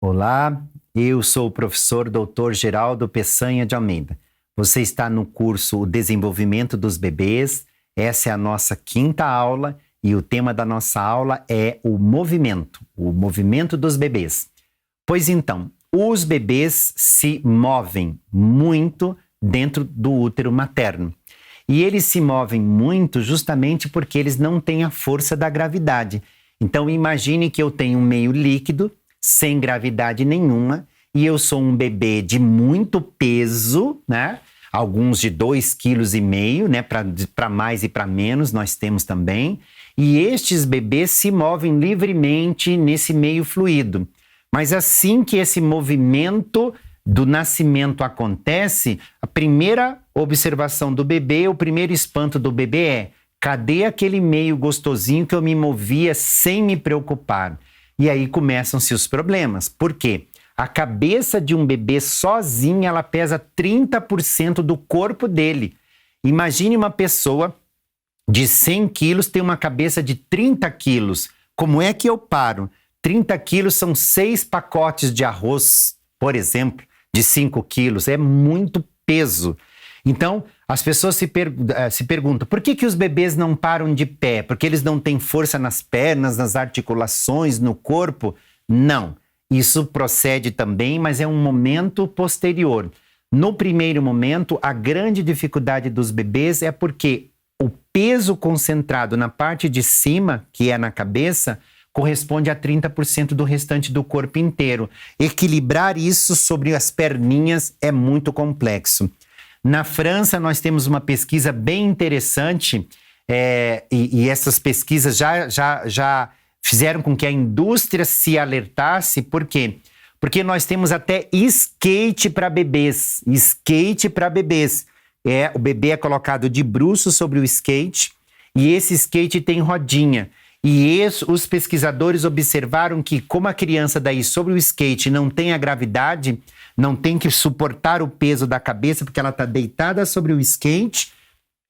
Olá, eu sou o professor Dr. Geraldo Peçanha de Almeida. Você está no curso O Desenvolvimento dos Bebês. Essa é a nossa quinta aula e o tema da nossa aula é o movimento dos bebês. Pois então, os bebês se movem muito dentro do útero materno. E eles se movem muito justamente porque eles não têm a força da gravidade. Então imagine que eu tenho um meio líquido, sem gravidade nenhuma, e eu sou um bebê de muito peso, né? Alguns de 2,5 kg, né? Para mais e para menos, nós temos também. E estes bebês se movem livremente nesse meio fluido. Mas assim que esse movimento do nascimento acontece, a primeira observação do bebê, o primeiro espanto do bebê é: cadê aquele meio gostosinho que eu me movia sem me preocupar? E aí começam-se os problemas. Por quê? A cabeça de um bebê sozinha, ela pesa 30% do corpo dele. Imagine uma pessoa de 100 quilos ter uma cabeça de 30 quilos. Como é que eu paro? 30 quilos são 6 pacotes de arroz, por exemplo, de 5 quilos. É muito peso. Então, as pessoas se perguntam, por que os bebês não param de pé? Porque eles não têm força nas pernas, nas articulações, no corpo? Não. Isso procede também, mas é um momento posterior. No primeiro momento, a grande dificuldade dos bebês é porque o peso concentrado na parte de cima, que é na cabeça, corresponde a 30% do restante do corpo inteiro. Equilibrar isso sobre as perninhas é muito complexo. Na França, nós temos uma pesquisa bem interessante, e essas pesquisas já fizeram com que a indústria se alertasse. Por quê? Porque nós temos até skate para bebês. Skate para bebês. O bebê é colocado de bruços sobre o skate e esse skate tem rodinha. E os pesquisadores observaram que, como a criança daí sobre o skate não tem a gravidade, não tem que suportar o peso da cabeça, porque ela está deitada sobre o skate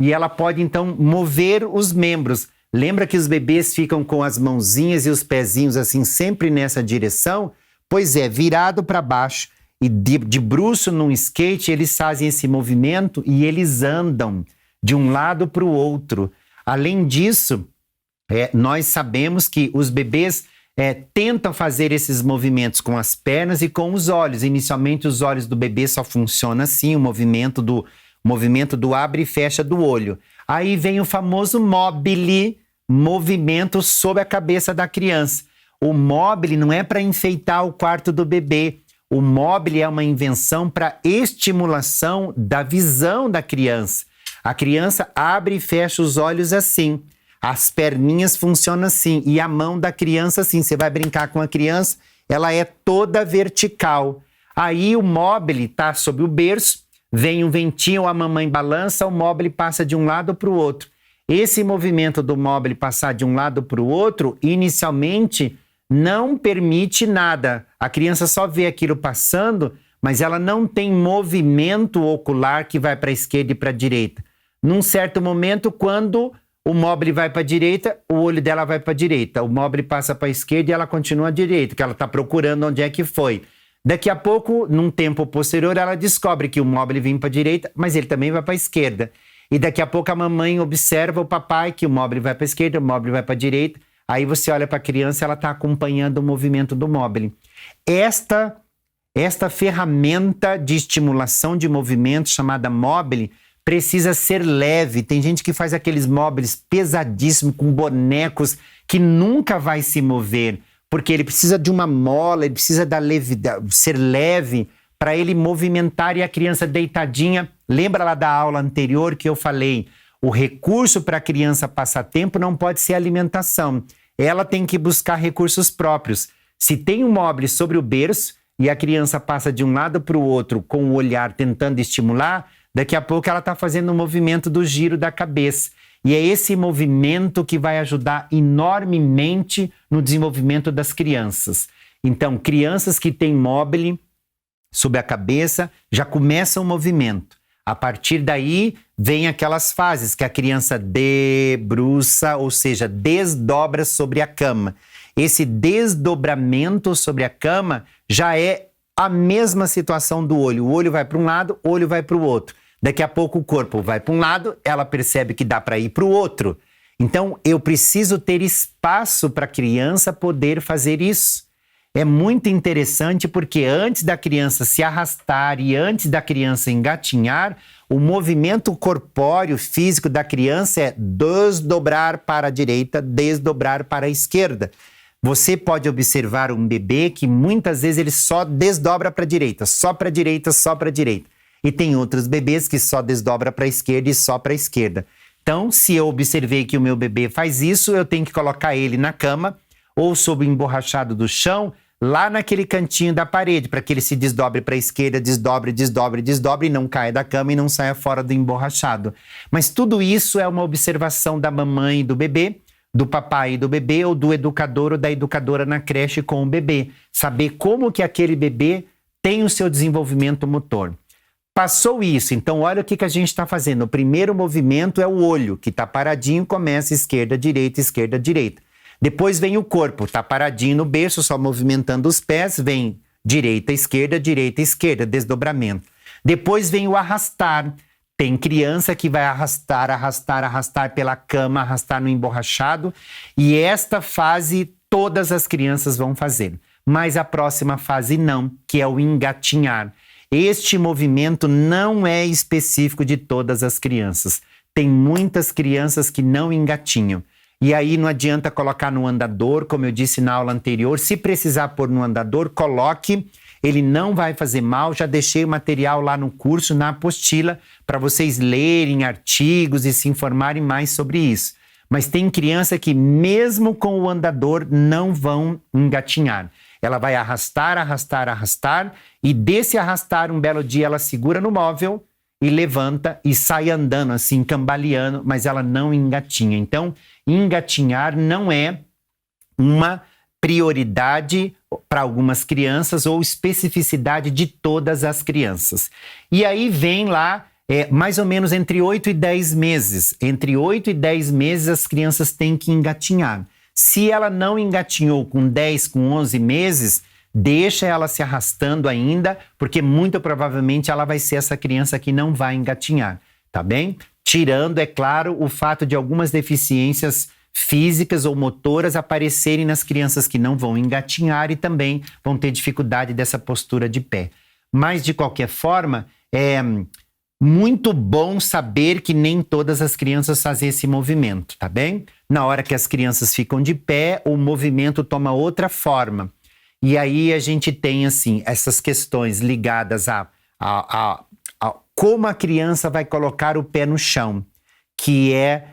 e ela pode, então, mover os membros. Lembra que os bebês ficam com as mãozinhas e os pezinhos assim, sempre nessa direção? Pois é, virado para baixo e de bruço num skate, eles fazem esse movimento e eles andam de um lado para o outro. Além disso, nós sabemos que os bebês tentam fazer esses movimentos com as pernas e com os olhos. Inicialmente, os olhos do bebê só funcionam assim, o movimento do abre e fecha do olho. Aí vem o famoso mobile, movimento sobre a cabeça da criança. O mobile não é para enfeitar o quarto do bebê. O mobile é uma invenção para estimulação da visão da criança. A criança abre e fecha os olhos assim. As perninhas funcionam assim e a mão da criança assim. Você vai brincar com a criança, ela é toda vertical. Aí o mobile está sobre o berço, vem um ventinho, a mamãe balança, o mobile passa de um lado para o outro. Esse movimento do mobile passar de um lado para o outro, inicialmente, não permite nada. A criança só vê aquilo passando, mas ela não tem movimento ocular que vai para a esquerda e para a direita. Num certo momento, quando o mobile vai para a direita, o olho dela vai para a direita. O mobile passa para a esquerda e ela continua à direita, que ela está procurando onde é que foi. Daqui a pouco, num tempo posterior, ela descobre que o mobile vem para a direita, mas ele também vai para a esquerda. E daqui a pouco a mamãe observa o papai, que o mobile vai para a esquerda, o mobile vai para a direita. Aí você olha para a criança, ela está acompanhando o movimento do mobile. Esta ferramenta de estimulação de movimento, chamada mobile, precisa ser leve. Tem gente que faz aqueles móveis pesadíssimos, com bonecos, que nunca vai se mover, porque ele precisa de uma mola, ele precisa ser leve para ele movimentar e a criança deitadinha. Lembra lá da aula anterior que eu falei? O recurso para a criança passar tempo não pode ser alimentação. Ela tem que buscar recursos próprios. Se tem um móvel sobre o berço e a criança passa de um lado para o outro com o olhar tentando estimular, daqui a pouco ela está fazendo o movimento do giro da cabeça. E é esse movimento que vai ajudar enormemente no desenvolvimento das crianças. Então, crianças que têm mobile sobre a cabeça já começam o movimento. A partir daí, vem aquelas fases que a criança debruça, ou seja, desdobra sobre a cama. esse desdobramento sobre a cama já é a mesma situação do olho. O olho vai para um lado, o olho vai para o outro. Daqui a pouco o corpo vai para um lado, ela percebe que dá para ir para o outro. Então, eu preciso ter espaço para a criança poder fazer isso. É muito interessante porque antes da criança se arrastar e antes da criança engatinhar, o movimento corpóreo físico da criança é desdobrar para a direita, desdobrar para a esquerda. Você pode observar um bebê que muitas vezes ele só desdobra para a direita, só para a direita, só para a direita. E tem outros bebês que só desdobra para a esquerda e só para a esquerda. Então, se eu observei que o meu bebê faz isso, eu tenho que colocar ele na cama ou sob o emborrachado do chão, lá naquele cantinho da parede, para que ele se desdobre para a esquerda, desdobre, desdobre, desdobre e não caia da cama e não saia fora do emborrachado. Mas tudo isso é uma observação da mamãe e do bebê, do papai e do bebê, ou do educador ou da educadora na creche com o bebê. Saber como que aquele bebê tem o seu desenvolvimento motor. Passou isso, então olha o que a gente está fazendo. O primeiro movimento é o olho, que está paradinho, começa esquerda, direita, esquerda, direita. Depois vem o corpo, está paradinho no berço, só movimentando os pés, vem direita, esquerda, desdobramento. Depois vem o arrastar. Tem criança que vai arrastar pela cama, arrastar no emborrachado. E esta fase todas as crianças vão fazer. Mas a próxima fase não, que é o engatinhar. Este movimento não é específico de todas as crianças. Tem muitas crianças que não engatinham. E aí não adianta colocar no andador, como eu disse na aula anterior. Se precisar pôr no andador, coloque. Ele não vai fazer mal. Já deixei o material lá no curso, na apostila, para vocês lerem artigos e se informarem mais sobre isso. Mas tem criança que mesmo com o andador não vão engatinhar. Ela vai arrastar e desse arrastar um belo dia ela segura no móvel e levanta e sai andando assim, cambaleando, mas ela não engatinha. Então, engatinhar não é uma prioridade para algumas crianças ou especificidade de todas as crianças. E aí vem lá, mais ou menos entre 8 e 10 meses. Entre 8 e 10 meses as crianças têm que engatinhar. Se ela não engatinhou com 10, com 11 meses, deixa ela se arrastando ainda, porque muito provavelmente ela vai ser essa criança que não vai engatinhar, tá bem? Tirando, é claro, o fato de algumas deficiências físicas ou motoras aparecerem nas crianças que não vão engatinhar e também vão ter dificuldade dessa postura de pé. Mas, de qualquer forma, é muito bom saber que nem todas as crianças fazem esse movimento, tá bem? Na hora que as crianças ficam de pé, o movimento toma outra forma. E aí a gente tem, assim, essas questões ligadas a como a criança vai colocar o pé no chão, que é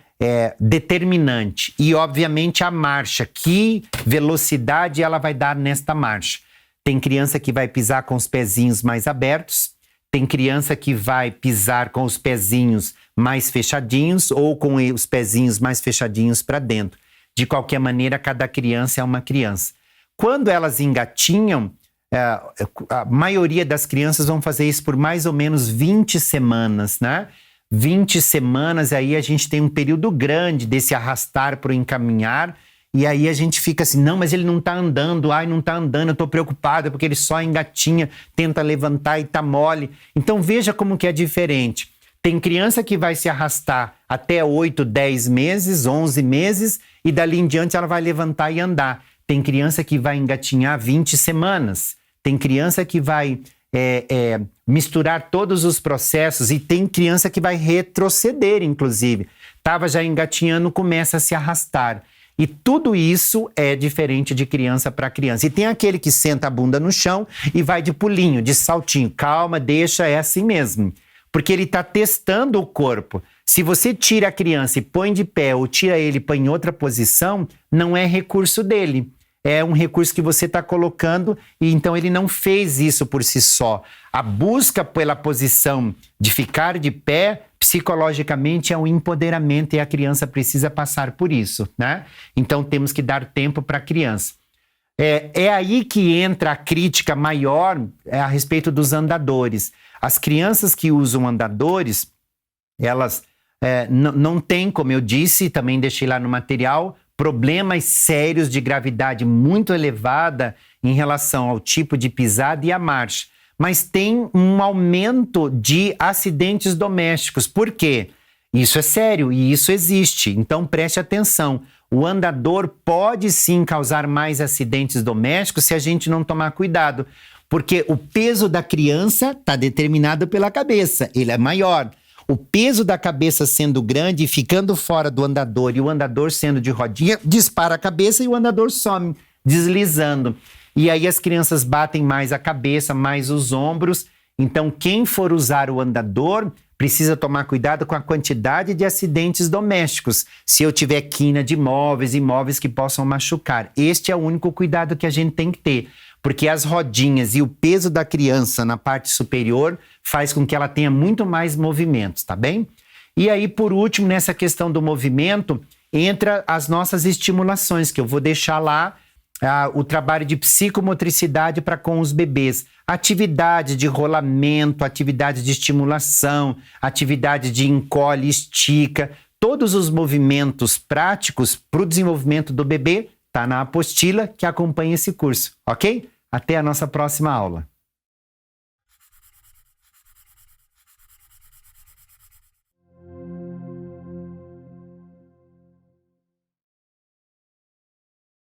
determinante. E, obviamente, a marcha, que velocidade ela vai dar nesta marcha. Tem criança que vai pisar com os pezinhos mais abertos, tem criança que vai pisar com os pezinhos mais fechadinhos ou com os pezinhos mais fechadinhos para dentro. De qualquer maneira, cada criança é uma criança. Quando elas engatinham, a maioria das crianças vão fazer isso por mais ou menos 20 semanas, né? 20 semanas, aí a gente tem um período grande desse arrastar para o encaminhar, e aí a gente fica assim, não, mas ele não está andando, não está andando, eu estou preocupada porque ele só engatinha, tenta levantar e está mole. Então veja como que é diferente. Tem criança que vai se arrastar até 8, 10 meses, 11 meses, e dali em diante ela vai levantar e andar. Tem criança que vai engatinhar 20 semanas. Tem criança que vai misturar todos os processos e tem criança que vai retroceder, inclusive. Estava já engatinhando, começa a se arrastar. E tudo isso é diferente de criança para criança. E tem aquele que senta a bunda no chão e vai de pulinho, de saltinho. Calma, deixa, é assim mesmo. Porque ele está testando o corpo. Se você tira a criança e põe de pé ou tira ele e põe em outra posição, não é recurso dele. É um recurso que você está colocando e então ele não fez isso por si só. A busca pela posição de ficar de pé, psicologicamente, é um empoderamento e a criança precisa passar por isso, né? Então temos que dar tempo para a criança. É aí que entra a crítica maior a respeito dos andadores. As crianças que usam andadores, elas não têm, como eu disse, também deixei lá no material, problemas sérios de gravidade muito elevada em relação ao tipo de pisada e à marcha. Mas tem um aumento de acidentes domésticos. Por quê? Isso é sério e isso existe. Então preste atenção. O andador pode sim causar mais acidentes domésticos se a gente não tomar cuidado. Porque o peso da criança está determinado pela cabeça, ele é maior. O peso da cabeça sendo grande e ficando fora do andador e o andador sendo de rodinha, dispara a cabeça e o andador some, deslizando. E aí as crianças batem mais a cabeça, mais os ombros. Então quem for usar o andador precisa tomar cuidado com a quantidade de acidentes domésticos. Se eu tiver quina de imóveis que possam machucar. Este é o único cuidado que a gente tem que ter. Porque as rodinhas e o peso da criança na parte superior faz com que ela tenha muito mais movimentos, tá bem? E aí, por último, nessa questão do movimento, entra as nossas estimulações, que eu vou deixar lá o trabalho de psicomotricidade para com os bebês. Atividade de rolamento, atividade de estimulação, atividade de encolhe, estica. Todos os movimentos práticos para o desenvolvimento do bebê está na apostila que acompanha esse curso, ok? Até a nossa próxima aula.